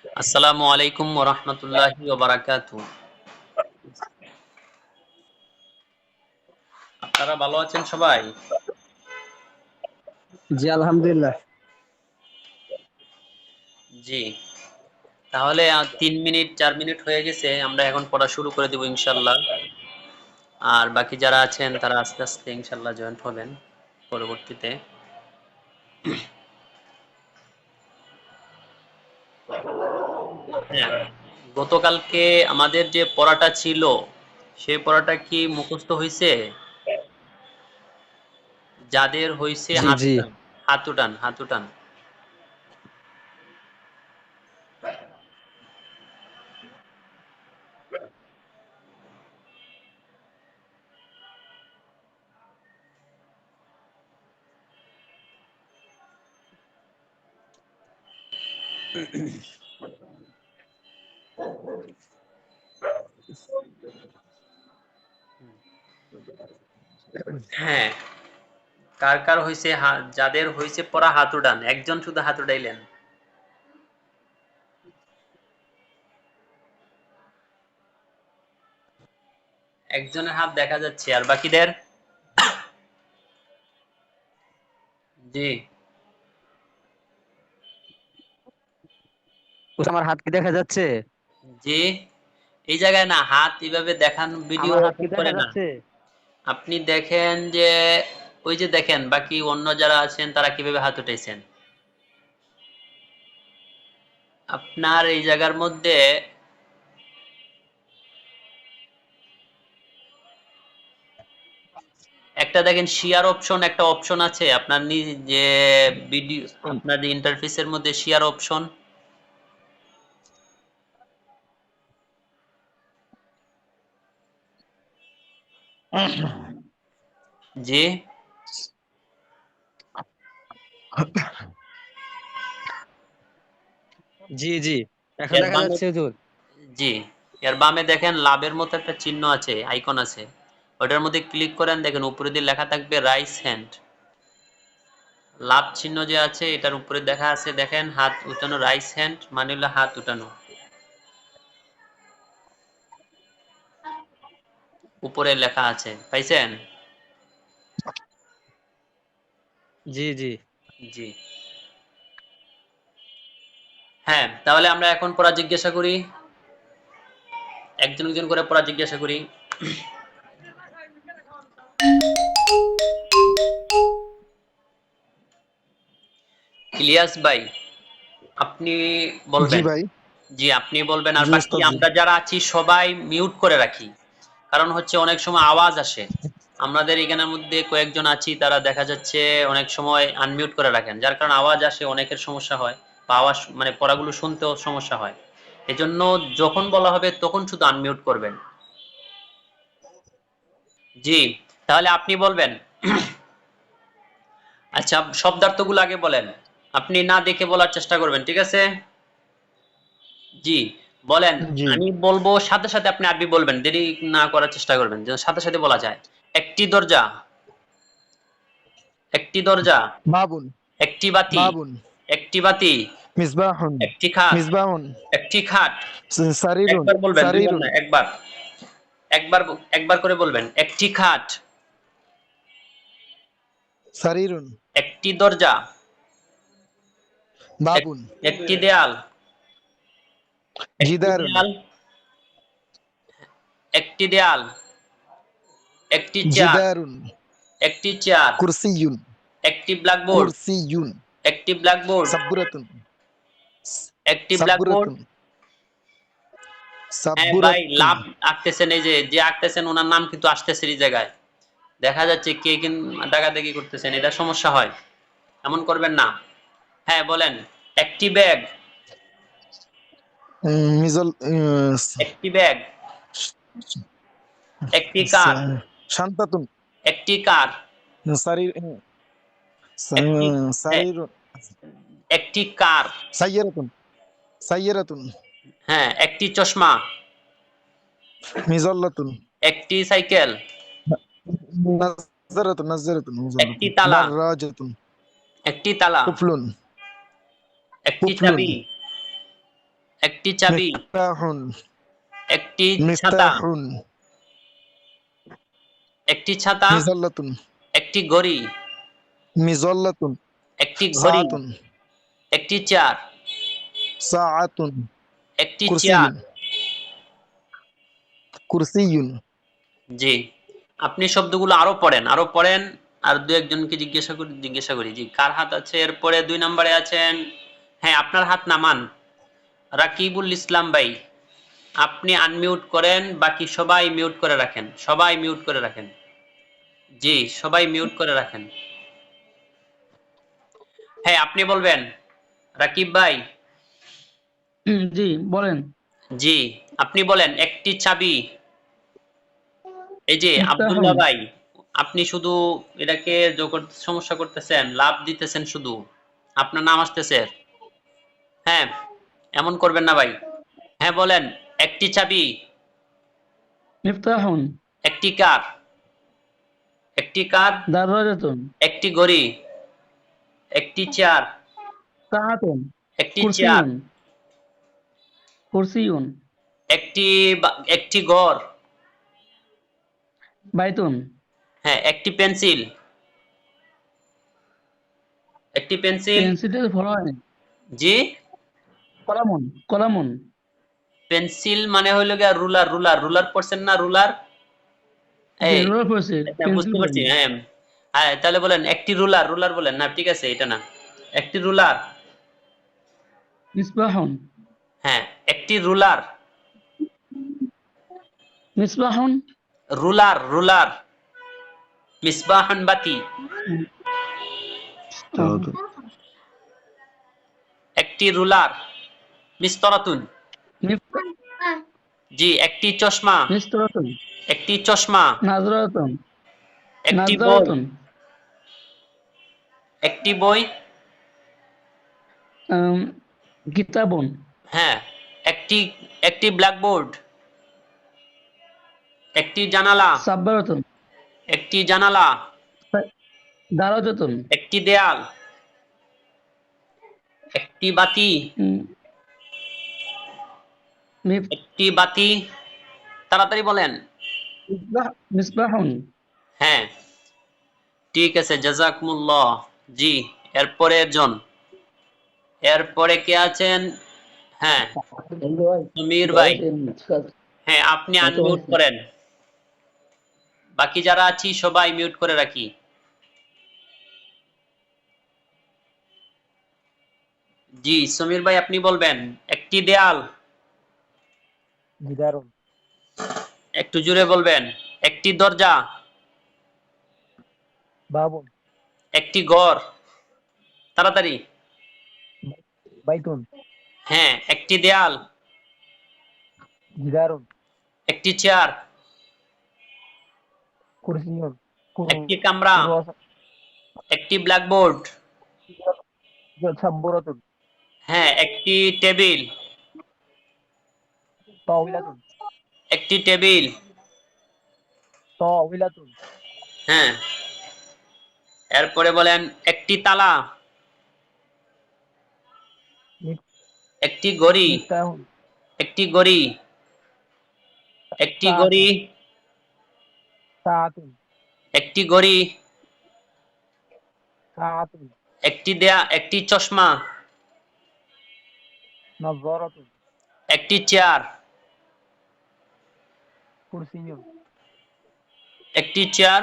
আসসালামু আলাইকুম ওয়া রাহমাতুল্লাহি ওয়া বারাকাতুহু। আপনারা ভালো আছেন সবাই? জি আলহামদুলিল্লাহ। জি। তাহলে ৩ মিনিট ৪ মিনিট হয়ে গেছে। আমরা এখন পড়া শুরু করে দেব ইনশাআল্লাহ। আর বাকি যারা আছেন তারা আস্তে, আস্তে ইনশাআল্লাহ জয়েন্ট হবেন পরবর্তীতে। হ্যাঁ, গতকালকে আমাদের যে পড়াটা ছিল, সেই পড়াটা কি মুখস্থ হইছে? যাদের হইছে জি হাত জি উঠান, হাত উঠান, হাত উঠান। হ্যাঁ, কার কার হইছে যাদের হইছে পড়া হাত উঠান। একজন শুধু হাত উঠাইলেন। একজনের হাত দেখা যাচ্ছে আর বাকিদের? জি। আমার হাত কি দেখা যাচ্ছে? জি, এই জায়গায় না হাত এভাবে দেখান ভিডিও আমার হাত কি করে দেখা না। যাচ্ছে? আপনি দেখেন যে ওই যে দেখেন বাকি অন্য যারা আছেন তারা কিভাবে হাত উঠাইছেন। আপনার এই জায়গার মধ্যে একটা দেখেন শেয়ার অপশন, একটা অপশন আছে আপনার যে ভিডিও, আপনার যে ইন্টারফেসের মধ্যে শেয়ার অপশন। জি জি জি, এখন এর দেখা বামে, যাচ্ছে হুজুর। জি এর বামে দেখেন লাভের মতো একটা চিহ্ন আছে, আইকন আছে। ওটার মধ্যে ক্লিক করেন, দেখেন উপরে দিয়ে লেখা থাকবে রাইস হ্যান্ড। লাভ চিহ্ন যে আছে এটার উপরে দেখা আছে, দেখেন হাত উঠানো, রাইস হ্যান্ড মানে হলো হাত উঠানো। উপরে লেখা আছে, পাইছেন? জি জি জি। হ্যাঁ, তাহলে আমরা এখন পড়া জিজ্ঞাসা করি, একজন একজন করে পড়া জিজ্ঞাসা করি। ইলিয়াস ভাই, আপনি জি বলবেন। ভাই। জি, আপনি বলবেন আর জি বাকি ওস্তাদ জি। আমরা যারা আছি সবাই মিউট করে রাখি। কারণ হচ্ছে অনেক সময় আওয়াজ আসে। আমাদের এখানের মধ্যে কয়েকজন আছি তারা দেখা যাচ্ছে অনেক সময় আনমিউট করে রাখেন, যার কারণে আওয়াজ আসে, অনেকের সমস্যা হয় বা আওয়াজ মানে পড়াগুলো শুনতেও সমস্যা হয়। এজন্য যখন বলা হবে তখন শুধু আনমিউট করবেন। জি, তাহলে আপনি বলবেন। আচ্ছা, শব্দার্থগুলো আগে বলেন। আপনি না দেখে বলার চেষ্টা করবেন, ঠিক আছে? জি, বলেন। জি। আমি বলবো সাথে সাথে আপনি আরবি বলবেন, দেরি না করার চেষ্টা করবেন যেন সাথে সাথে বলা যায়। একটি দরজা, একটি দরজা। বাবুন। একটি বাতি, বাবুন। একটি বাতি। মিসবাহুন। একটি খাট, মিসবাহুন। একটি খাট। সারিরুন। একবার বলবেন, দুইবার সারিরুন। না, একবার। একবার একবার করে বলবেন, একটি খাট। সারিরুন। একটি দরজা। বাবুন। একটি দেয়াল, একটি জিদারুন। দেয়াল। একটি দেয়াল, একটি চেয়ার, জিদারুন। একটি চেয়ার। কুরসিয়ুন। একটি ব্ল্যাকবোর্ড, কুরসিয়ুন। একটি ব্ল্যাকবোর্ড। সাব্বুরাতুন। একটি ব্ল্যাকবোর্ড। সাব্বুরাতুন। হ্যাঁ ভাই, সাব্বুরাতুন। লাভ আঁকতেছেন, এই যে যে আঁকতেছেন ওনার নাম কিন্তু আসতেছে এই জায়গায়। দেখা যাচ্ছে কে কিন দাগাদাগি করতেছেন, এটা সমস্যা হয়, এমন করবেন না। হ্যাঁ বলেন। একটি ব্যাগ, মিজল। একটি ব্যাগ। একটি কার, শান্তাতুন। একটি কার। সারির। একটি, হ্যাঁ, সারিরুন। একটি কার। সাইয়ারাতুন। সাইয়ারাতুন। হ্যাঁ, একটি চশমা। মিজল্লাতুন। একটি সাইকেল। নাজারাতুন। নাজারাতুন। একটি নাজারাতুন। তালা, দারাজাতুন। একটি তালা। কুফলুন। একটি কুফলুন। চাবি, একটি চাবি, মিফতাহুন একটি ছাতা, মিফতাহুন একটি ছাতা, মিজাল্লাতুন একটি ঘড়ি, মিজাল্লাতুন একটি ঘড়ি, সাআতুন একটি চেয়ার, সাআতুন একটি চেয়ার। কুরসিয়ুন কুরসিয়ুন জি, আপনি শব্দগুলো আরো পড়েন। আর দু একজনকে জিজ্ঞাসা করি। জি, কার হাত আছে? এরপরে 2 নম্বরে আছেন। হ্যাঁ, আপনার হাত নামান। রাকিবুল ইসলাম ভাই, আপনি আনমিউট করেন, বাকি সবাই মিউট করে রাখেন। সবাই মিউট করে রাখেন। জি, সবাই মিউট করে রাখেন। হ্যাঁ, আপনি বলবেন। রাকিব ভাই, জি বলেন। জি, আপনি বলেন একটি চাবি। এই যে মিফতাহুন। আব্দুল্লাহ ভাই, আপনি শুধু এটাকে সমস্যা করতেছেন, লাভ দিতেছেন শুধু। আপনার নাম আসতেছে। হ্যাঁ, এমন করবেন না ভাই। হ্যাঁ বলেন, একটি চাবি, মিফতাহুন একটি কার, একটি কার, দাররাজাতুন একটি ঘড়ি, একটি চেয়ার, সাআতুন একটি চেয়ার, কুরসিয়ুন কুরসিয়ুন একটি ঘর, বাইতুন হ্যাঁ, একটি পেন্সিল, একটি পেন্সিল। পেন্সিলের ফলো হয় জি, কলামুন কলামুন। পেন্সিল মানে হইল গিয়া রুলার। রুলার পড়ছেন না? রুলার। জি এই, রোলার পড়ছে, আচ্ছা, পেন্সিল বুঝতে পারছি। বলেনি। হ্যাঁ, হ্যাঁ, তাহলে বলেন একটি রুলার বলেন না, ঠিক আছে, এটা না। একটি রুলার। মিসবাহুন হ্যাঁ, একটি রুলার। মিসবাহুন রুলার। মিসবাহান বাতি। একটি রুলার। মিস্তরাতুন। জি, একটি চশমা। মিস্তরাতুন একটি চশমা। নাজরাতুন একটি বই। নাজরাতুন একটি বই। কিতাবুন হ্যাঁ, একটি একটি ব্ল্যাকবোর্ড। একটি জানালা। সাব্বারাতুন একটি জানালা। দারাজাতুন একটি দেয়াল। একটি বাতি। মিফ একটি বাতি। তাড়াতাড়ি বলেন। মিসবাহুন হ্যাঁ, ঠিক আছে, জাযাকুমুল্লাহ। জি, এরপরে কে আছেন? হ্যাঁ, সমীর ভাই। হ্যাঁ, আপনি আনমিউট করেন। বাকি যারা আছি সবাই মিউট করে রাখি। জি, সমীর ভাই, আপনি বলবেন। একটি দেয়াল। জিদারুন একটু জোরে বলবেন। একটি দরজা। বাবুন একটি ঘর। তাড়াতাড়ি। বাইতুন হ্যাঁ, একটি দেয়াল। জিদারুন একটি চেয়ার। কুরসিয়ুন একটি কামরা। একটি ব্ল্যাকবোর্ড। সাব্বুরাতুন হ্যাঁ, একটি টেবিল। তাওবিলাতুন একটি টেবিল। তাওবিলাতুন হ্যাঁ, এরপরে বলেন একটি তালা। একটি ঘড়ি। মিফতাহুন একটি ঘড়ি। একটি ঘড়ি। সাআতুন সাআতুন একটি ঘড়ি। সাআতুন একটি চশমা। নাযরাতুন একটি চেয়ার। কুরসিয়ুন একটি চেয়ার।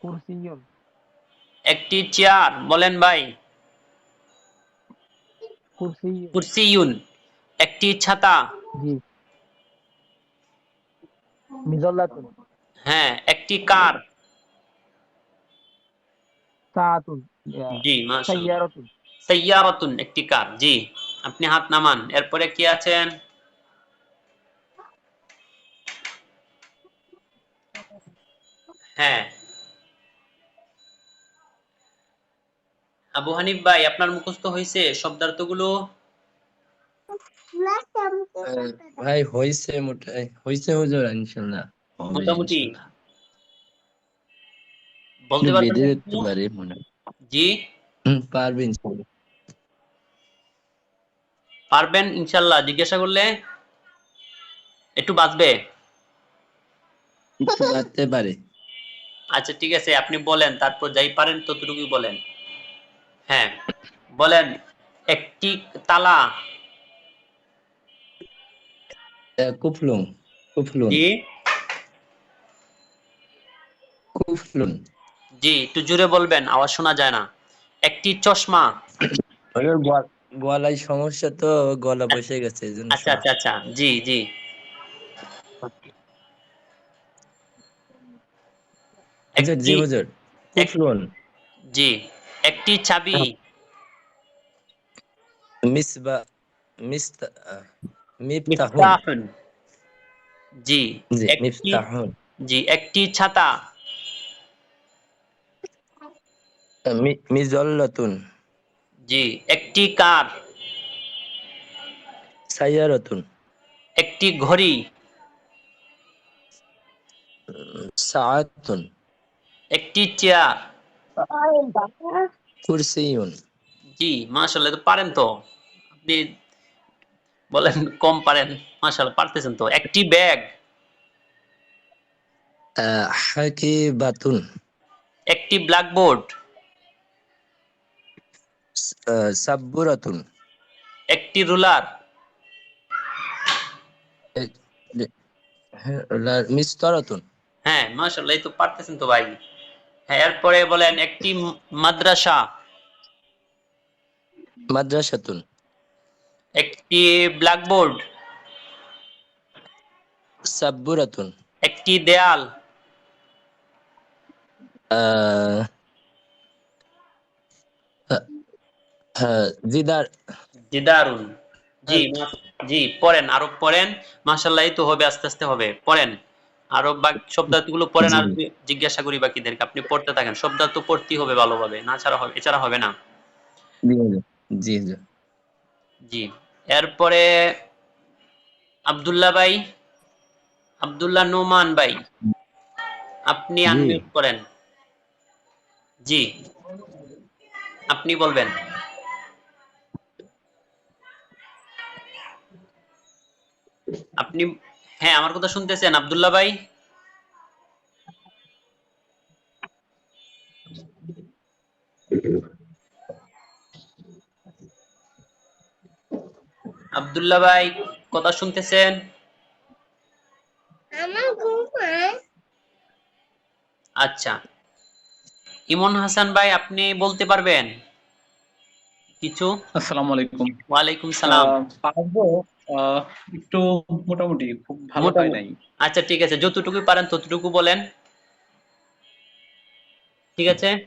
কুরসিয়ুন একটি চেয়ার বলেন ভাই। কুরসিয়ুন কুরসিয়ুন। একটি ছাতা। জি মিজাল্লাতুন হ্যাঁ, একটি কার। সাআতুন জি, মাশাআল্লাহ। সাইয়ারাতুন সাইয়ারাতুন, একটি কার। জি, আপনি হাত নামান। এরপরে কি আছেন? হ্যাঁ, আবু হানিফ ভাই, আপনার মুখস্থ হয়েছে শব্দার্থগুলো? ভাই হইছে হইছে হুজুর ইনশাল্লাহ হবে মোটামুটি ইনশাল্লাহ বলতে বেঁধে পারবেন রাখতে কিছু? পারি মনে হয়। জি, পারবে ইনশাল্লাহ। পারবেন ইনশাল্লাহ? জিজ্ঞাসা করলে একটু বাঁচবে। একটু বাড়তে পারে। আচ্ছা ঠিক আছে, আপনি বলেন, তারপর যাই পারেন ততটুকুই বলেন। হ্যাঁ বলেন। একটি তালা। কুফলুন, কুফলুন, জি কুফলুন। জি, একটু জোরে বলবেন, আওয়াজ শোনা যায় না। একটি চশমা। ওর গলায় সমস্যা তো, গলা বসে গেছে এই জন্য আচ্ছা আচ্ছা সমস্যা। আচ্ছা, জি জি। হুজুর, জি একটি হুজুর। এক কুফলুন। জি, একটি চাবি। মিসবা, মিস্তা, মিফতাহুন। মিফতাহুন। জি। জি, একটি মিফতাহুন। জি, একটি ছাতা। মিজল্লাতুন। জি। একটি কার। সাইয়ারাতুন। একটি ঘড়ি। সাআতুন। একটি চেয়ার। কুরসিয়ুন। জি মাশাআল্লাহ, তো পারেন তো আপনি। বলেন কম পারেন, মাশাআল্লাহ পারতেছেন তো। একটি ব্যাগ। হাকিবাতুন। একটি ব্ল্যাকবোর্ড। সাব্বুরাতুন। একটি রুলার। এ- হ্যাঁ, মিসতারাতুন। হ্যাঁ মাশাআল্লাহ, এই তো পারতেছেন তো ভাই। হ্যাঁ, এরপরে বলেন একটি মাদ্রাসা। মাদ্রাসাতুন। একটি ব্ল্যাকবোর্ড। সাব্বুরাতুন। একটি দেয়াল। আহ, জিদার। জি দারুন। জি জি, পড়েন আরো পড়েন। মাশাআল্লাহ, এই তো হবে, আস্তে আস্তে হবে, পড়েন। আরো বাকি শব্দার্থগুলো পড়েন, জি আর জিজ্ঞাসা করি বাকিদেরকে। আপনি পড়তে থাকেন, শব্দার্থ পড়তেই হবে ভালোভাবে, না ছাড়া হবে, এছাড়া হবে না। জি হুজুর, জি হুজুর। জি। এরপরে আব্দুল্লাহ ভাই, আব্দুল্লাহ নোমান ভাই, আপনি জি আনমিউট করেন। জি, আপনি বলবেন। আপনি, হ্যাঁ আমার কথা শুনতেছেন আব্দুল্লাহ ভাই? আব্দুল্লাহ ভাই কথা শুনতেছেন? আচ্ছা, ইমন হাসান ভাই আপনি বলতে পারবেন কিছু? আসসালামু আলাইকুম। ওয়ালাইকুম সালাম। পারবো, আহ, একটু মোটামুটি, খুব ভালো হয় মোটামুটি। নাই। আচ্ছা ঠিক আছে, যতটুকু পারেন ততটুকু বলেন। ঠিক আছে।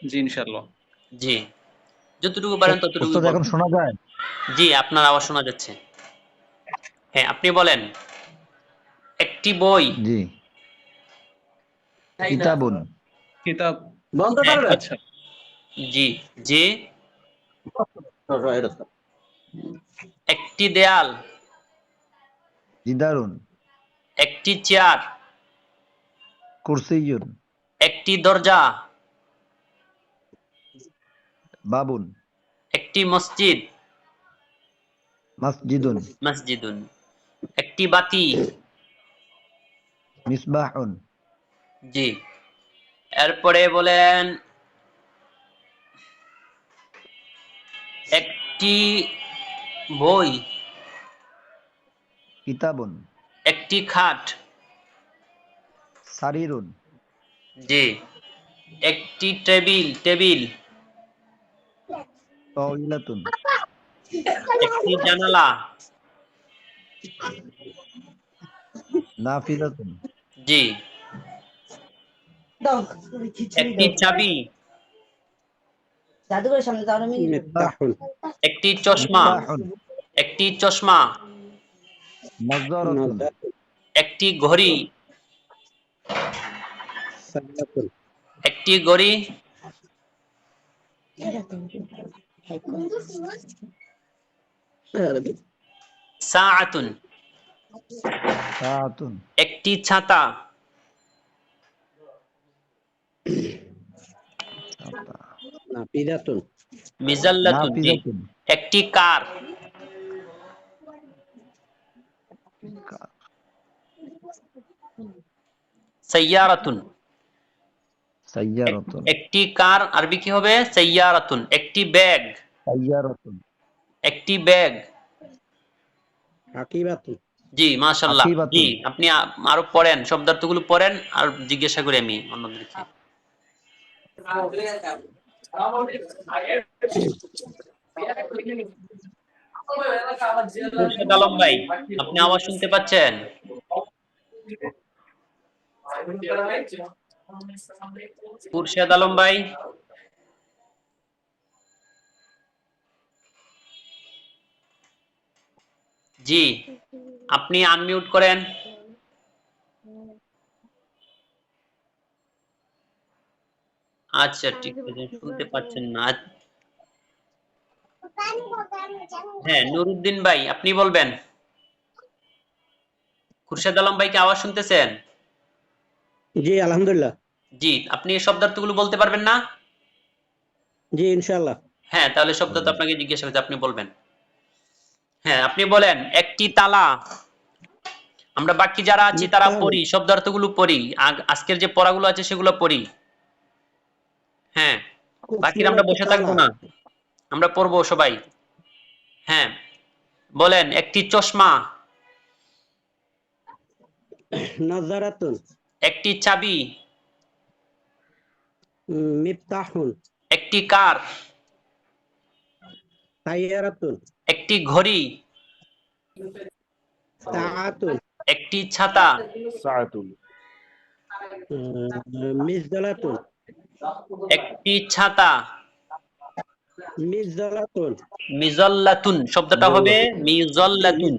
জি ইনশাল্লাহ। জি, যতটুকু পারেন ততটুকুই উস্তাদ এখন বলবেন। শোনা যায়? জি, আপনার আওয়াজ শোনা যাচ্ছে। হ্যাঁ আপনি বলেন। একটি বই। জি। কিতাবুন। কিতাব। হ্যাঁ, আচ্ছা। জি জি। একটি দেয়াল। জিদারুন। একটি চেয়ার। কুরসিয়ুন। একটি দরজা। বাবুন। একটি মসজিদ। মসজিদুন। মসজিদুন। একটি বাতি। মিসবাহুন। জি। এরপরে বলেন একটি বই। কিতাবুন। একটি খাট। সারিরুন। জি। একটি টেবিল টেবিল। তাওইলাতুন। একটি জানালা। নাফিজাতুন। জি। একটি চাবি। জাদুঘরের সামনে যাও না মিনিট। একটি চশমা। মিফতাহুন। একটি চশমা। নজরাতুন। একটি ঘড়ি। একটি ঘড়ি। সাআতুন। সাআতুন। একটি ছাতা। ছাতা। মিজাল্লাতুন, জি। নাফিজাতুন। একটি কার। সাইয়ারাতুন। সাইয়ারাতুন। একটি কার আরবি কি হবে? সাইয়ারাতুন। একটি ব্যাগ। সাইয়ারাতুন। একটি ব্যাগ। আকিবাতুন। জি, মাশাআল্লাহ। জি, আকিবাতুন। আপনি আরো পড়েন, শব্দার্থগুলো পড়েন আর জিজ্ঞাসা করি আমি অন্যদেরকে। খুরশেদ আলম ভাই, আপনি আওয়াজ শুনতে পাচ্ছেন? খুরশেদ আলম ভাই, জি, আপনি আনমিউট করেন। আচ্ছা, ঠিক আছে, শুনতে পাচ্ছেন না। হ্যাঁ, নুরুদ্দিন ভাই, আপনি বলবেন। খুরশেদ আলম ভাইকে আওয়াজ শুনতেছেন? জি আলহামদুলিল্লাহ। জি, আপনি এই শব্দার্থগুলো বলতে পারবেন না? জি ইনশাআল্লাহ। হ্যাঁ, তাহলে শব্দার্থ আপনাকে জিজ্ঞাসা করতে, আপনি বলবেন। হ্যাঁ, আপনি বলেন একটি তালা। আমরা বাকি যারা আছি তারা মিফতাহুন। পড়ি, শব্দার্থগুলো পড়ি। আজকের যে পড়াগুলো আছে সেগুলো পড়ি। হ্যাঁ, বাকিরা আমরা কুফুলাতু বসে থাকবো তালা। না, আমরা পড়বো সবাই। হ্যাঁ, বলেন একটি চশমা। নাজারাতুন। একটি চাবি। মিফতাহুন। একটি কার। তাইয়ারাতুন। একটি ঘড়ি। সাআতুন। একটি ছাতা। সাআতুন। মিজদালাতুন। একটি ছাতা। মিজদালাতুন। মিজল্লাতুন শব্দটা হবে মিজল্লাতুন।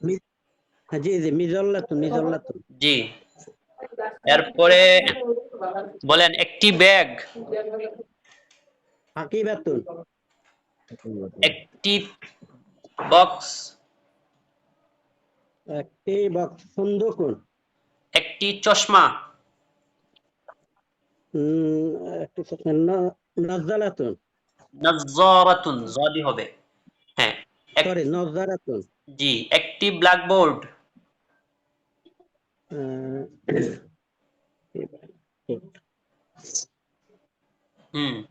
মি- জি জি মিজল্লাতুন মিজল্লাতুন। জি, এরপরে বলেন একটি ব্যাগ। আকিবাতুন। একটি বক্স। একটি বক্স সুন্দকুন। একটি চশমা। একটি নাজালাতুন। নাজ্জারাতুন জাদি হবে। হ্যাঁ, সরি নজারাতুন। জি, একটি ব্ল্যাকবোর্ড। হুম,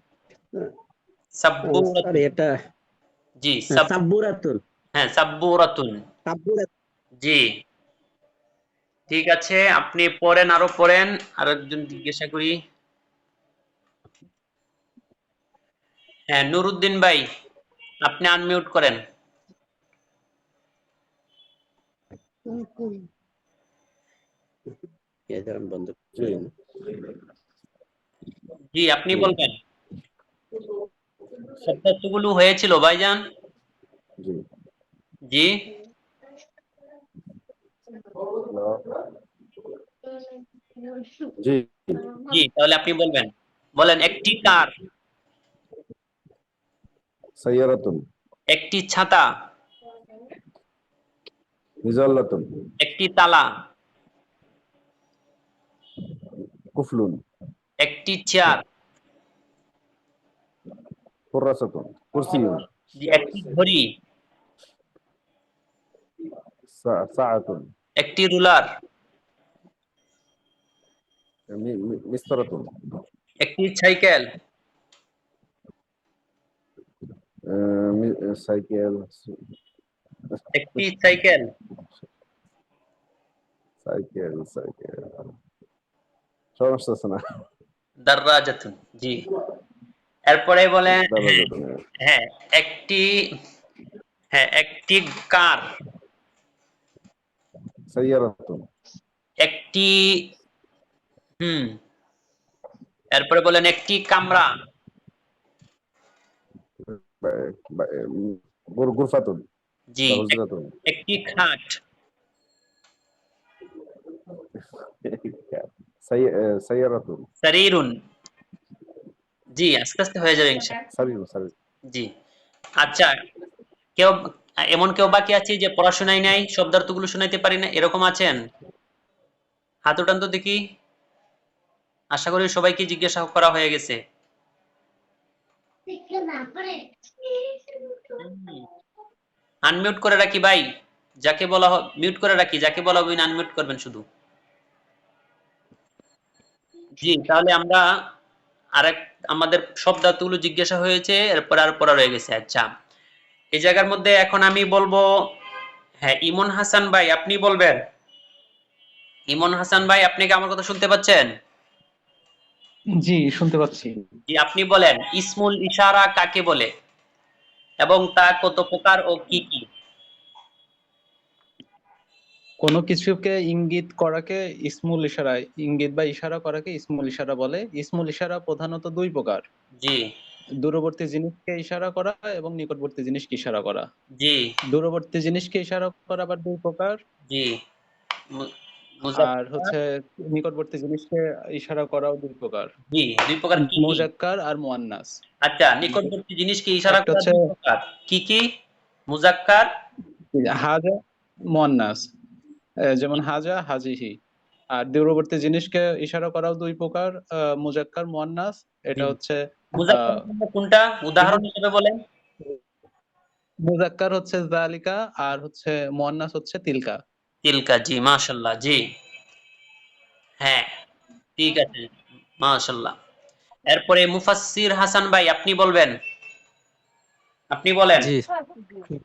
সাব্বুরাতুন। সরি এটা জি, সাব্বুরাতুন। হ্যাঁ, সাব্বুরাতুন। সাব্বুরাত। জি, ঠিক আছে, আপনি পড়েন, আরো পড়েন। আরেকজন জিজ্ঞাসা করি। হ্যাঁ, নুরুদ্দিন ভাই, আপনি আনমিউট করেন। বন্ধ। জি, আপনি বলবেন। শব্দগুলো হয়েছিল ভাইজান? জি, জি। জি, তাহলে আপনি বলবেন। বলেন একটি কার। সাইয়ারাতুন। একটি ছাতা। মিজাল্লাতুন। একটি তালা। কুফলুন। একটি চেয়ার। কুরাসাতুন। কুরসিয়ুন। জি, একটি ঘড়ি। সাআতুন। একটি রুলার। মিসতারাতুন। একটি সাইকেল। সাইকেল। একটি সাইকেল। সাইকেল সাইকেল সমস্যা আছে না। দাররাজাতুন, জি। এরপরে বলেন দারাজাতুন। হ্যাঁ, একটি, হ্যাঁ, একটি কার। সাইয়ারাতুন। একটি, হুম, এরপরে বলেন একটি কামরা। গুরফাতুন। জি, হুজরাতুন। একটি খাট। সাইয়ারাতুন। সারিরুন। জি, আস্তে আস্তে হয়ে যাবে ইনশাআল্লাহ। সারিরুন সারির। জি, আচ্ছা, কেউ এমন কেউ বাকি আছে যে পড়াশোনায় নাই, শব্দার্থগুলো শোনাইতে পারি না, এরকম আছেন? হাত উঠান তো দেখি। আশা করি সবাইকে জিজ্ঞাসা করা হয়ে গেছে। আনমিউট করে রাখি ভাই, যাকে বলা মিউট করে রাখি, যাকে বলা হবে আনমিউট করবেন শুধু। জি, তাহলে আমরা আরেক আমাদের শব্দার্থগুলো জিজ্ঞাসা হয়েছে, এরপর আর পড়া রয়ে গেছে। আচ্ছা, এই জায়গার মধ্যে এখন আমি বলবো, হ্যাঁ ইমন হাসান ভাই আপনি বলবেন। ইমন হাসান ভাই, আপনি কি আমার কথা শুনতে পাচ্ছেন? জি, শুনতে পাচ্ছি। জি, আপনি বলেন ইসমুল ইশারা কাকে বলে এবং তা কত প্রকার ও কি কি? কোনো কিছুকে ইঙ্গিত করাকে ইসমুল ইশারা, ইঙ্গিত বা ইশারা করাকে ইসমুল ইশারা বলে। ইসমুল ইশারা প্রধানত দুই প্রকার: জি দূরবর্তী জিনিসকে ইশারা করা এবং নিকটবর্তী জিনিসকে ইশারা করা। জি দূরবর্তী জিনিসকে ইশারা করা আবার দুই প্রকার, জি আর হচ্ছে নিকটবর্তী জিনিসকে ইশারা করাও দুই প্রকার: জি, দুই প্রকার কি কি? মুজাক্কার আর মুয়ান্নাস। আচ্ছা, নিকটবর্তী জিনিসকে ইশারা একটা করা হচ্ছে দুই প্রকার কি কি? মুজাক্কার, হাজা, মুয়ান্নাস, যেমন হাজা, হাজিহি। আর দূরবর্তী জিনিসকে ইশারা করাও দুই প্রকার, মুজাক্কার, মুয়ান্নাস। এটা হচ্ছে মুজাক্কার কোনটা উদাহরণ হিসেবে বলেন? মুজাক্কার হচ্ছে যালিকা, আর হচ্ছে মুয়ান্নাস হচ্ছে তিলকা। তিলকা, জি মাশাআল্লাহ, জি হ্যাঁ ঠিক আছে মাশাআল্লাহ। এরপরে মুফাসসির হাসান ভাই আপনি বলবেন, আপনি বলেন, জি,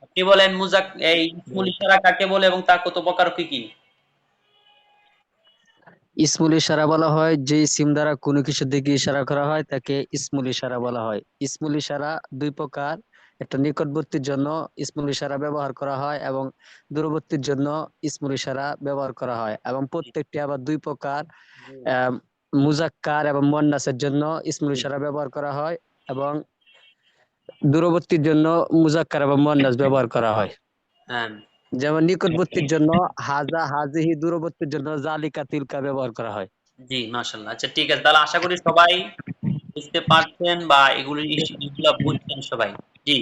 আপনি বলেন এই ইসমুল ইশারা কাকে বলে এবং তা কত প্রকার কি কি? ইসমুল ইশারা বলা হয় যে ইসিম দ্বারা কোনো কিছুর দিকে ইশারা করা হয় তাকে ইসমুল ইশারা বলা হয়। ইসমুল ইশারা দুই প্রকার: একটা নিকটবর্তীর জন্য ইসমুল ইশারা ব্যবহার করা হয় এবং দূরবর্তীর জন্য ইসমুল ইশারা ব্যবহার করা হয়, এবং প্রত্যেকটি আবার দুই প্রকার। আহ, মুজাক্কার এবং মুয়ান্নাসের জন্য ইসমুল ইশারা ব্যবহার করা হয় এবং দূরবর্তীর জন্য মুজাক্কার এবং মুয়ান্নাস ব্যবহার করা হয়। হ্যাঁ যেমন নিকটবর্তীর জন্য হাজা, হাজিহি; দূরবর্তীর জন্য জালিকা, তিলকা ব্যবহার করা হয়। জি মাশাআল্লাহ। আচ্ছা ঠিক আছে, তাহলে আশা করি সবাই বুঝতে পারছেন বা এগুলা বুঝছেন সবাই। জি,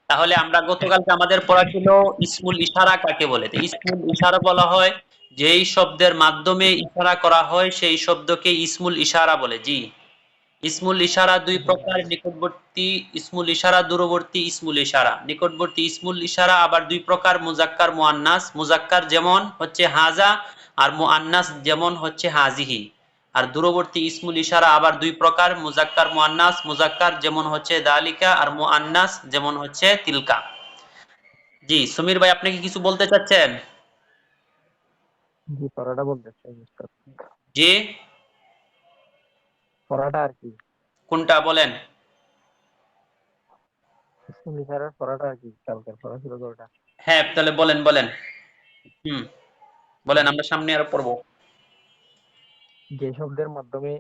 তাহলে আমরা গতকালকে আমাদের পড়া ছিল ইসমুল ইশারা কাকে বলে। তো ইসমুল ইশারা বলা হয় যেই শব্দের মাধ্যমে ইশারা করা হয় সেই শব্দকে ইসমুল ইশারা বলে। জি, ইসমুল ইশারা দুই প্রকার: নিকটবর্তী ইসমুল ইশারা, দূরবর্তী ইসমুল ইশারা। নিকটবর্তী ইসমুল ইশারা আবার দুই প্রকার: মুজাক্কার, মুয়ান্নাস। মুজাক্কার যেমন হচ্ছে হাজা, আর মুয়ান্নাস যেমন হচ্ছে হাজিহি। আর দূরবর্তী ইসমুল ইশারা আবার দুই প্রকার: মুজাক্কার, মুয়ান্নাস। মুজাক্কার যেমন হচ্ছে দালিকা, আর মুয়ান্নাস যেমন হচ্ছে তিলকা। জি, সমীর ভাই আপনি কি কিছু বলতে চাচ্ছেন? জি, পড়াটা বলতেছে জি, পড়াটা আর কি কোনটা বলেন? ইসমুল ইশারার পড়াটা আর কি কালকের পড়া ছিল তো ওটা। হ্যাঁ তাহলে বলেন বলেন। বলেন, আমরা সামনে আরো পড়বো। যে শব্দের মাধ্যমে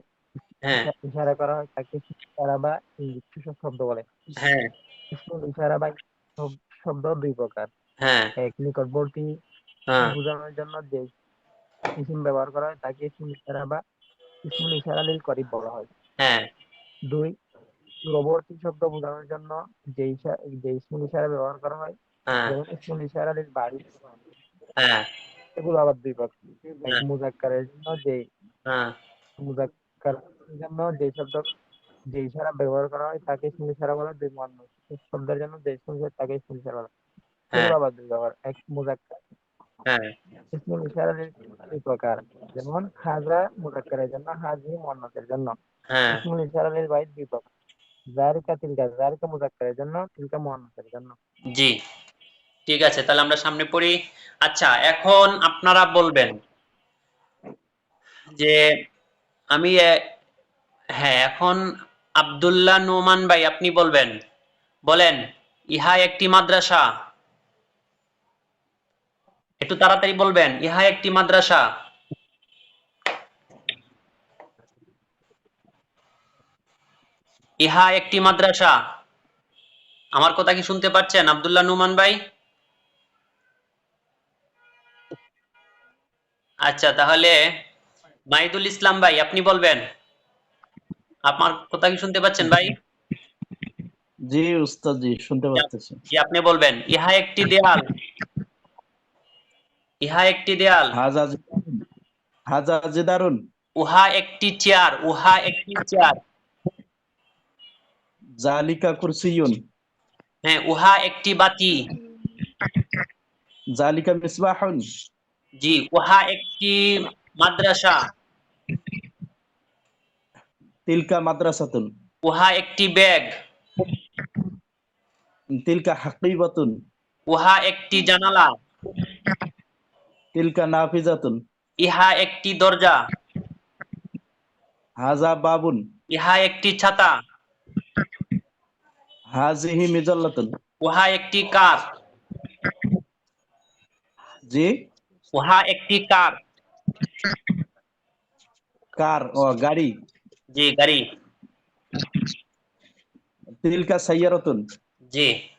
হ্যাঁ ইশারা করা হয় তাকে ইশারা বা ইঙ্গিত সূচক শব্দ বলে। হ্যাঁ ইসমুল ইশারা বা শব্দ দুই প্রকার: হ্যাঁ এক, নিকটবর্তী হ্যাঁ বোঝানোর জন্য যে ইসিম ব্যবহার করা হয় তাকে ইসমুল ইশারা বা ইসমুল ইশারা লিল করিব বলা হয়। হ্যাঁ দুই, দূরবর্তী শব্দ বোঝানোর জন্য যে ইসমুল ইশারা ব্যবহার করা হয়, হ্যাঁ যেমন ইসমুল ইশারা লিল বাড়ি, হ্যাঁ এগুলো আবার দুই প্রকার: এক, হ্যাঁ মুজাক্কারের জন্য যে হ্যাঁ মুজাক্কারের জন্য যে ইশারা ব্যবহার করা হয় তাকে ইসমুল ইশারা বলে। দুই, মুয়ান্নাস শব্দের জন্য যে ইসমুল ইশারা তাকে ইসমুল ইশারা বলে। হ্যাঁ এগুলো আবার দুই প্রকার: এক, মুজাক্কার। হ্যাঁ ইসমুল ইশারা দুই প্রকার, যেমন হাজা মুজাক্কারের জন্য, হাজি মুয়ান্নাসের জন্য। হ্যাঁ ইসমুল ইশারা লিল বাইত দুই প্রকার: যারিকা, তিলকা। যারিকা মুজাক্কারের জন্য, তিলকা মুয়ান্নাসের জন্য। জি ঠিক আছে, তাহলে আমরা সামনে পড়ি। আচ্ছা, এখন আপনারা বলবেন যে আমি হ্যাঁ এখন আব্দুল্লাহ নোমান ভাই আপনি বলবেন, বলেন ইহা একটি মাদ্রাসা। একটু তাড়াতাড়ি বলবেন, ইহা একটি মাদ্রাসা। ইহা একটি মাদ্রাসা। আমার কথা কি শুনতে পাচ্ছেন আব্দুল্লাহ নোমান ভাই? আচ্ছা, তাহলে মাইদুল ইসলাম ভাই আপনি বলবেন, আমার কথা কি শুনতে পাচ্ছেন ভাই? জি উস্তাদ, জি শুনতে পাচ্ছি। জি, আপনি বলবেন ইহা একটি দেয়াল। ইহা একটি দেয়াল। হাজা হাজা জিদারুন। উহা একটি চেয়ার। উহা একটি চেয়ার। জালিকা কুরসিয়ুন হ্যাঁ, উহা একটি বাতি। জালিকা মিসবাহুন জি, উহা একটি মাদ্রাসা। তিলকা মাদ্রাসাতুন উহা একটি ব্যাগ। তিলকা হাকিবাতুন উহা একটি জানালা। তিলকা নাফিজাতুন ইহা একটি দরজা। হাজা বাবুন ইহা একটি ছাতা। হাজিহি মিজাল্লাতুন উহা একটি কার। জি উহা একটি কার। কার ও গাড়ি জি, গাড়ি। তিলকা সাইয়ারাতুন জি।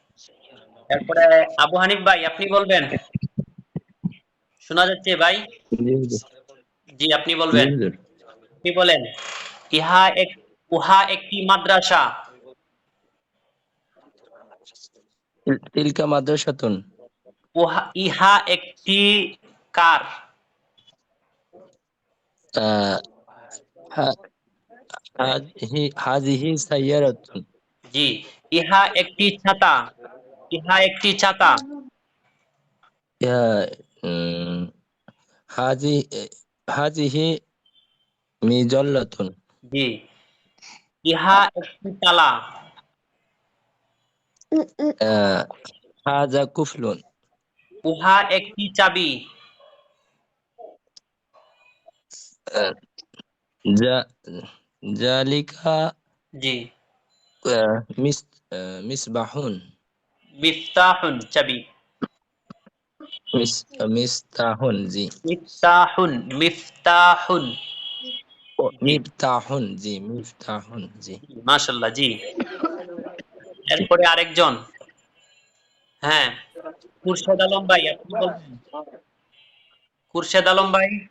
এরপরে আবু হানিফ ভাই আপনি বলবেন। শোনা যাচ্ছে ভাই? জি, আপনি বলবেন। আপনি বলেন। উহা একটি মাদ্রাসা। তিলকা মাদ্রাসাতুন ইহা একটি কার। আহ, হা- হাজিহি সাইয়ারাতুন জি। ইহা একটি ছাতা। ইহা একটি ছাতা। ইয়া, উম, হাজি হাজিহি মিজাল্লাতুন জি। ইহা একটি তালা। হাজা কুফলুন উহা একটি চাবি। আহ, জা- জালিকা জি। মিসবাহুন মিফতাহুন চাবি। মিস্তাহুন জি মিফতাহুন মিফতাহুন। ও, জি, মিফতাহুন জি মিফতাহুন জি মাশাআল্লাহ। জি। এরপরে আরেকজন। হ্যাঁ, খুরশেদ আলম ভাই আপনি বলবেন। খুরশেদ আলম ভাই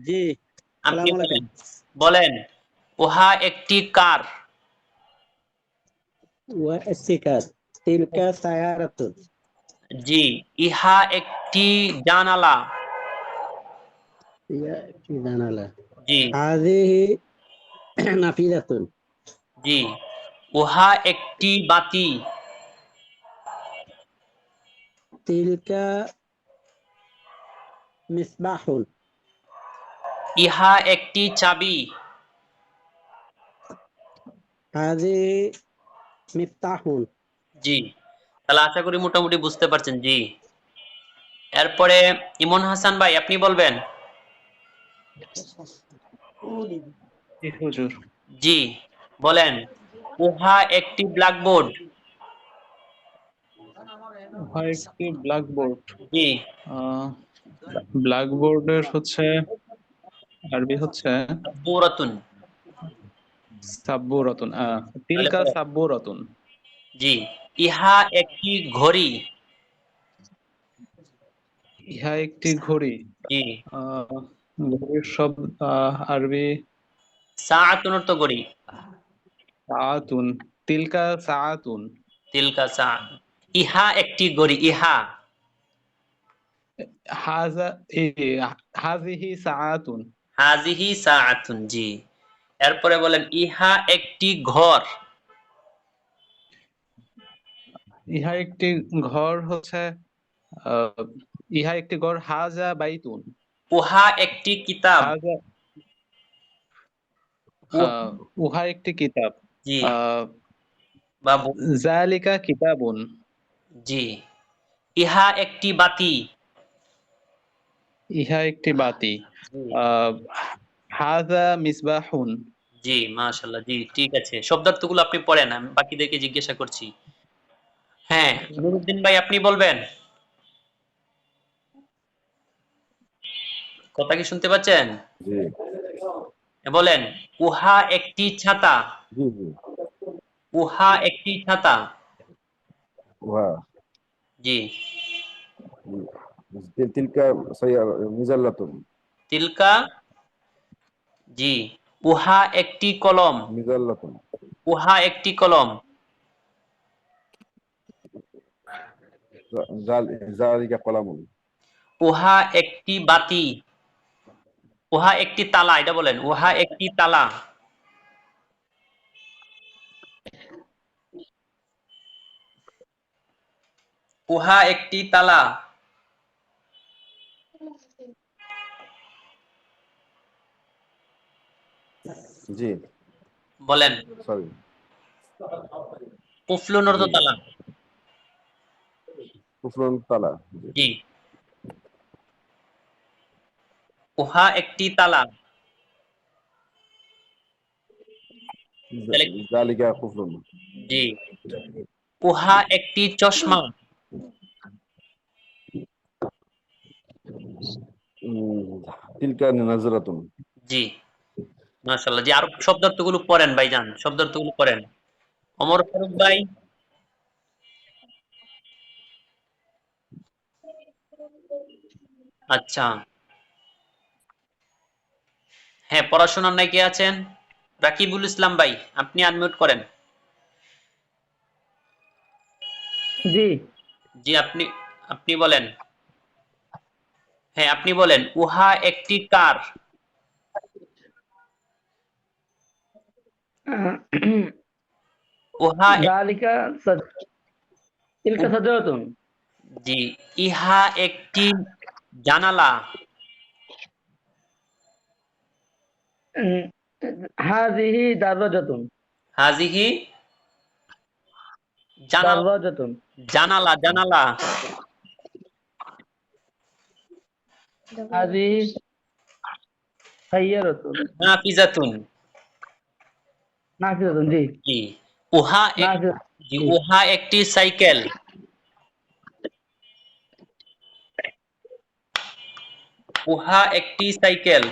জি, আপনি সালাম বলেন। আলাইকুম। বলেন। উহা একটি কার। স্টিকার তিলকা সায়ারাতুন জি। ইহা একটি জানালা। ইয়া কি জানালা জি। হাযিহি নাফিজাতুন জি। উহা একটি বাতি। তিলকা মিসবাহুন ইহা একটি চাবি। হাযিহি মিফতাহুন জি। তাহলে আশা করি মোটামুটি বুঝতে পারছেন। জি। এরপরে ইমন হাসান ভাই আপনি বলবেন। জি হুজুর। জি, বলেন। উহা একটি ব্ল্যাকবোর্ড। উহা একটি ব্ল্যাকবোর্ড। জি। ব্ল্যাকবোর্ডের হচ্ছে আরবি হচ্ছে সাব্বুরাতুন। সাব্বুরাতুন তাহলে তিলকা বলেন। সাব্বুরাতুন জি। ইহা একটি ঘড়ি। ইহা একটি ঘড়ি। জি। আহ, ঘড়ির সব আরবি সাআতুন অর্থ ঘড়ি। সাআতুন তিলকা সাআতুন তিলকা সা। ইহা একটি ঘড়ি। ইহা। হাজা হাজিহি সাআতুন হাজিহি সাআতুন। জি। এরপরে বলেন ইহা একটি ঘর। ইহা একটি ঘর হচ্ছে আহ, ইহা একটি ঘর হাজা বাইতুন উহা একটি কিতাব। হাজা উহা। উহা একটি কিতাব জি। আহ, বাবু। জালিকা কিতাবুন জি। ইহা একটি বাতি। ইহা একটি বাতি জি। আহ, হাজা মিসবাহুন জি, মাশাআল্লাহ। জি, ঠিক আছে। শব্দার্থগুলো আপনি পড়েন, আমি বাকিদেরকে জিজ্ঞাসা করছি। হ্যাঁ, নুরুদ্দিন ভাই আপনি বলবেন। কথা কি শুনতে পাচ্ছেন? জি বলেন। উহা একটি ছাতা। জি জি উহা একটি ছাতা। উহা জি। তিলকা মিজাল্লাতুন তিলকা। জি। উহা একটি কলম। মিজাল্লাতুন উহা একটি কলম। জালিকা কলামুন উহা একটি বাতি। উহা একটি তালা। এটা বলেন। উহা একটি তালা। উহা একটি তালা। জি বলেন। সরি কুফলুন অর্থ জি তালা। কুফরুন তালা জি জি। উহা একটি তালা। তাহলে জালিকা কুফরুন জি। উহা একটি চশমা। তিলকা নাজরাতুন জি, মাশাআল্লাহ। জি, আরো শব্দার্থগুলো পড়েন ভাইজান, শব্দার্থগুলো পড়েন। ওমর ফারুক ভাই। আচ্ছা, হ্যাঁ, পড়াশোনার নাই কে আছেন? রাকিবুল ইসলাম ভাই, আপনি আনমিউট করেন। জি জি, আপনি আপনি বলেন। হ্যাঁ, আপনি বলেন। উহা একটি কার। উহা যালিকা তিলকা সাজারাতুন। জি। ইহা একটি জানালা। হাযিহি দারজাতুন। হাজিহি জানালা। দারজাতুন। জানালা, জানালা। হাযিহি সাইয়ারাতুন। নাফিজাতুন। নাফিজাতুন। জি জি। উহা এক নাফিজা। জি, জি উহা একটি সাইকেল। উহা একটি সাইকেল।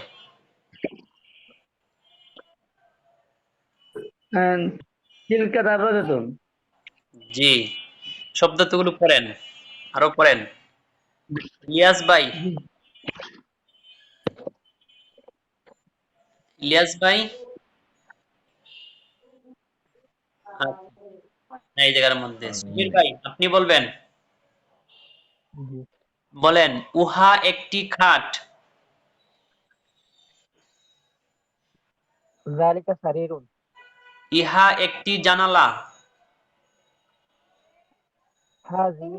তিলকা দারজাতুন। জি, শব্দগুলো পড়েন, আরো পড়েন। ইলিয়াস ভাই। জি ইলিয়াস ভাই। আচ্ছা, এই জায়গার মধ্যে সুবীর ভাই, আপনি বলবেন। জি বলেন। উহা একটি খাট। যালিকা সারিরুন। ইহা একটি জানালা। হাযিহি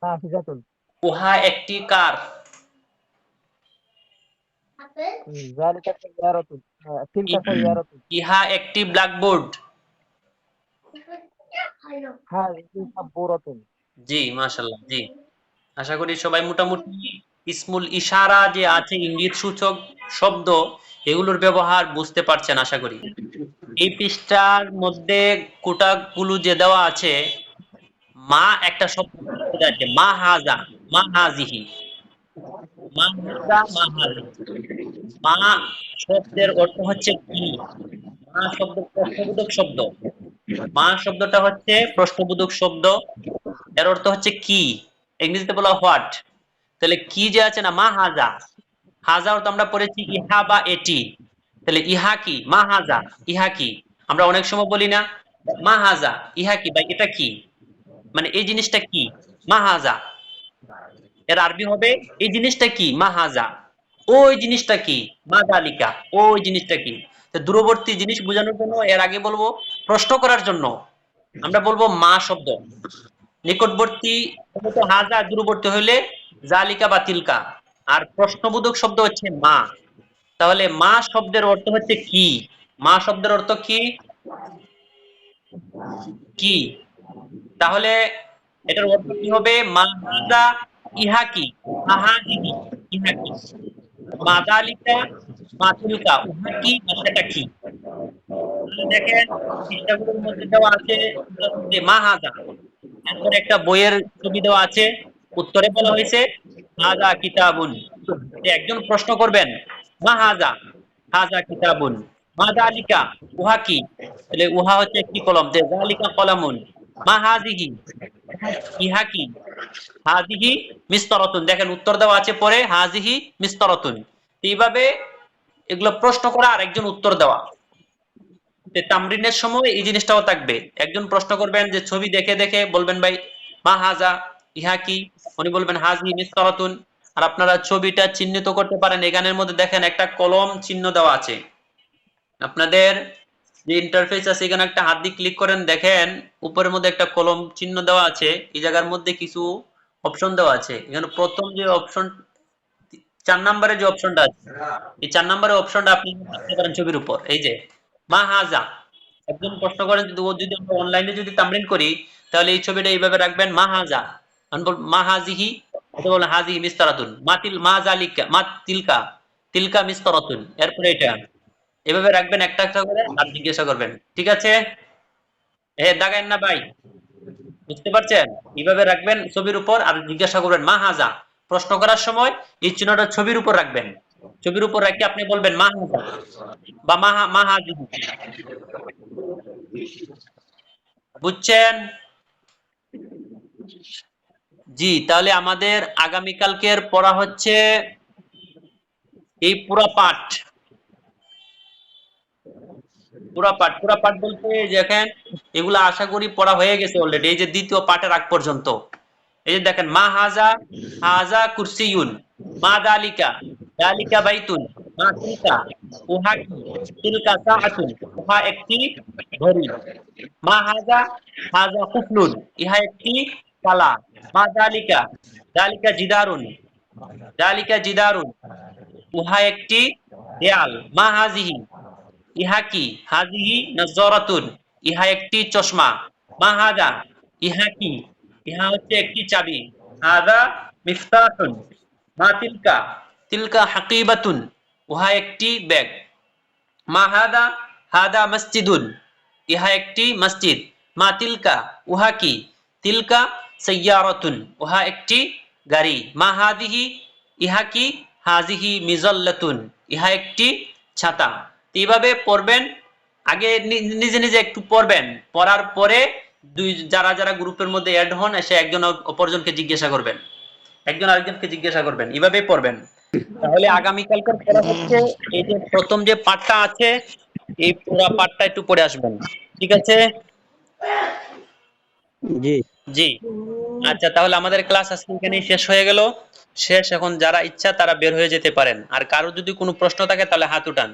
নাফিজাতুন। উহা একটি কার। যালিকা সাইয়ারাতুন। তিলকা সাইয়ারাতুন। ইহা একটি ব্ল্যাকবোর্ড। হাযিহি সাব্বুরাতুন। জি, মাশাআল্লাহ। জি, আশা করি সবাই মোটামুটি ইসমুল ইশারা যে আছে, ইঙ্গিত সূচক শব্দ, এগুলোর ব্যবহার বুঝতে পারছেন আশা করি। এই পৃষ্ঠার মধ্যে কোটাগুলো যে দেওয়া আছে, মা একটা শব্দ আছে, মা হাজা, মা হাজিহি, মা হাজা, মা হাজিহি। মা শব্দের অর্থ হচ্ছে কি? মা শব্দ প্রশ্নবোধক শব্দ। মা শব্দটা হচ্ছে প্রশ্নবোধক শব্দ। এর অর্থ হচ্ছে কি, ইংরেজিতে বলা হোয়াট। তাহলে কি যে আছে না, মা হাজা। হাজা অর্থ আমরা পড়েছি ইহা বা এটি। তাহলে ইহা কি, মা হাজা, ইহা কি। আমরা অনেক সময় বলি না, মা হাজা, ইহা কি, বা এটা কি, মানে এই জিনিসটা কি, মা হাজা। এর আরবি হবে এই জিনিসটা কি, মা হাজা। ওই জিনিসটা কি, মা জালিকা, ওই জিনিসটা কি। তো দূরবর্তী জিনিস বোঝানোর জন্য এর আগে বলবো, প্রশ্ন করার জন্য আমরা বলবো মা শব্দ। নিকটবর্তী তো হাজা, দূরবর্তী হইলে জালিকা বা তিলকা। আর প্রশ্নবোধক শব্দ হচ্ছে মা। তাহলে মা শব্দের অর্থ হচ্ছে কি। মা শব্দের অর্থ কি? কি। তাহলে এটার অর্থ কি হবে? মা হাজা, ইহা কি, মা হাজিহি, ইহা কি, মা জালিকা, মা তিলকা, উহা কি বা সেটা কি। তাহলে দেখেন পৃষ্ঠাগুলোর মধ্যে দেওয়া আছে যে মা হাজা, এরপরে একটা বইয়ের ছবি দেওয়া আছে, উত্তরে বলা হয়েছে হাজা কিতাবুন। একজন প্রশ্ন করবেন, মা হাজা, হাজা কিতাবুন, মা জালিকা, উহা কি। তাহলে উহা হচ্ছে একটি কলম, যে জালিকা কলামুন, মা হাজিহি, ইহা কি, হাজিহি মিস্তরাতুন। দেখেন উত্তর দেওয়া আছে পরে হাজিহি মিস্তরাতুন। এইভাবে এগুলো প্রশ্ন করা আর একজন উত্তর দেওয়া। তামরিনের সময় এই জিনিসটাও থাকবে। একজন প্রশ্ন করবেন যে ছবি দেখে দেখে বলবেন, ভাই মা হাজা, ইহা কি। উনি বলবেন হাজি মিসকারাতুন। আর আপনারা ছবিটা চিহ্নিত করতে পারেন। এখানের মধ্যে দেখেন একটা কলম চিহ্ন দেওয়া আছে। আপনাদের যে ইন্টারফেস আছে এখানে একটা হাত দিয়ে ক্লিক করেন, দেখেন উপরের মধ্যে একটা কলম চিহ্ন দেওয়া আছে, এই জায়গার মধ্যে কিছু অপশন দেওয়া আছে। এখানে প্রথম যে অপশন 4 নম্বরে যে অপশনটা আছে, এই 4 নম্বরের অপশনটা আপনি রাখতে পারেন ছবির উপর। এই যে মা হাজা, একজন প্রশ্ন করেন যদি ও যদি আমরা অনলাইনে যদি তামরিন করি তাহলে এই ছবিটা এইভাবে রাখবেন মা হাজা, আমি বল মা হাজিহি, অথবা বলেন হাজিহি মিসতারাতুন, মা জালিকা, মা তিলকা, তিলকা মিসতারাতুন, এরপরে এটা এভাবে রাখবেন একটা একটা করে আর জিজ্ঞাসা করবেন। ঠিক আছে? দাগাইন না ভাই, বুঝতে পারছেন? এইভাবে রাখবেন ছবির উপর আর জিজ্ঞাসা করবেন মা হাজা। প্রশ্ন করার সময় এই চিহ্নটা ছবির উপর রাখবেন, ছবির উপর রেখে আপনি বলবেন মা হাজা বা মা হাজিহি। বুঝছেন? জি, তাহলে আমাদের আগামীকালকের পড়া হচ্ছে এই পুরা পাঠ বলতে দেখেন এগুলো আশা করি পড়া হয়ে গেছে অলরেডি। এই যে দ্বিতীয় পাঠের আগ পর্যন্ত এই যে দেখেন মা হাজা, হাজা কুরসিয়ুন, মা দালিকা, দালিকা বাইতুন, মা তিলকা, উহা কি, তিলকা সাআতুন, উহা একটি ঘড়ি, মা হাজা, হাজা কুফলুন, ইহা একটি তালা, মা দালিকা, দালিকা জিদারুন, দালিকা জিদারুন, উহা একটি দেয়াল, মা হাজিহি, ইহা কি, হাজিহি নাযরাতুন, ইহা একটি চশমা, মা হাদা, ইহা কি, ইহা হচ্ছে একটি চাবি, হাদা মিফতাহুন, মা তিলকা, তিলকা হাকিবাতুন, উহা একটি ব্যাগ, মা হাদা, হাদা মসজিদুন, ইহা একটি মসজিদ, মা তিলকা, উহা কি, তিলকা সাইয়ারাতুন, উহা একটি গাড়ি, মা হাদিহি, ইহা কি, হাজিহি মিজাল্লাতুন, ইহা একটি ছাতা। এইভাবে পড়বেন, আগে নিজে নিজে একটু পড়বেন, পড়ার পরে যারা যারা গ্রুপের মধ্যে অ্যাড হন এসে একজন অপরজনকে জিজ্ঞাসা করবেন, একজন আরেকজনকে জিজ্ঞাসা করবেন, এইভাবেই পড়বেন। তাহলে আগামীকালকার পড়া হচ্ছে এই যে প্রথম যে পাঠটা আছে এই পুরো পাঠটা একটু পড়ে আসবেন। ঠিক আছে? জি জি, আচ্ছা, তাহলে আমাদের ক্লাস আজকে এখানেই শেষ হয়ে গেল। শেষ, এখন যারা ইচ্ছা তারা বের হয়ে যেতে পারেন। আর কারো যদি কোনো প্রশ্ন থাকে তাহলে হাত উঠান।